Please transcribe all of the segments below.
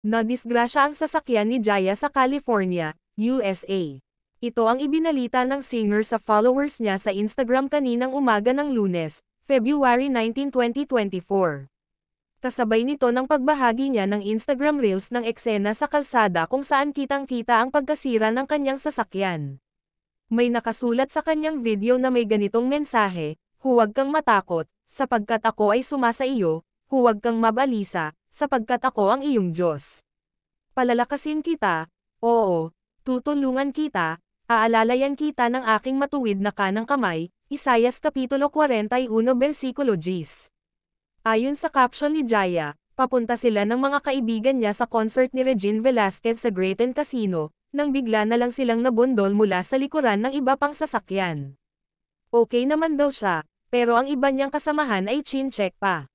Nadisgrasya ang sasakyan ni Jaya sa California, USA. Ito ang ibinalita ng singer sa followers niya sa Instagram kaninang umaga ng Lunes, February 19, 2024. Kasabay nito ng pagbahagi niya ng Instagram Reels ng eksena sa kalsada kung saan kitang-kita ang pagkasira ng kanyang sasakyan. May nakasulat sa kanyang video na may ganitong mensahe, "Huwag kang matakot, sapagkat ako ay sumasa iyo, huwag kang mabalisa, sapagkat ako ang iyong Diyos. Palalakasin kita, oo, tutulungan kita, aalalayan kita ng aking matuwid na kanang kamay." Isayas Kapitulo 41 versikulo 10. Ayon sa caption ni Jaya, papunta sila ng mga kaibigan niya sa concert ni Regine Velasquez sa Graton Casino, nang bigla na lang silang nabundol mula sa likuran ng iba pang sasakyan. Okay naman daw siya, pero ang iba niyang kasamahan ay chin-check pa.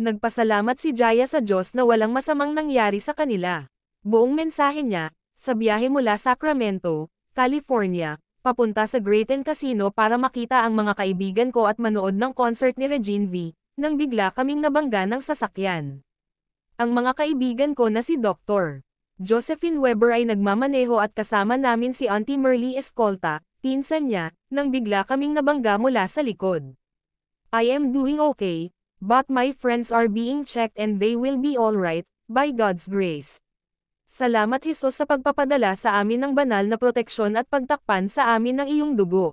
Nagpasalamat si Jaya sa Diyos na walang masamang nangyari sa kanila. Buong mensahe niya, sa biyahe mula Sacramento, California, papunta sa Graton Casino para makita ang mga kaibigan ko at manood ng concert ni Regine V, nang bigla kaming nabangga ng sasakyan. Ang mga kaibigan ko na si Dr. Josephine Weber ay nagmamaneho at kasama namin si Auntie Merly Escolta, pinsan niya, nang bigla kaming nabangga mula sa likod. I am doing okay, but my friends are being checked and they will be alright, by God's grace. Salamat Hesus sa pagpapadala sa amin ng banal na proteksyon at pagtakpan sa amin ng iyong dugo.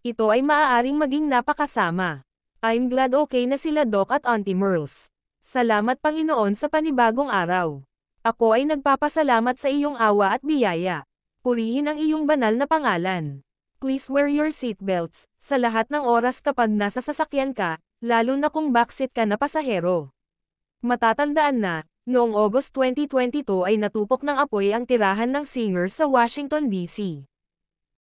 Ito ay maaaring maging napakasama. I'm glad okay na sila Doc at Auntie Merles. Salamat Panginoon sa panibagong araw. Ako ay nagpapasalamat sa iyong awa at biyaya. Purihin ang iyong banal na pangalan. Please wear your seatbelts, sa lahat ng oras kapag nasa sasakyan ka, lalo na kung backseat ka na pasahero. Matatandaan na, noong August 2022 ay natupok ng apoy ang tirahan ng singer sa Washington, D.C.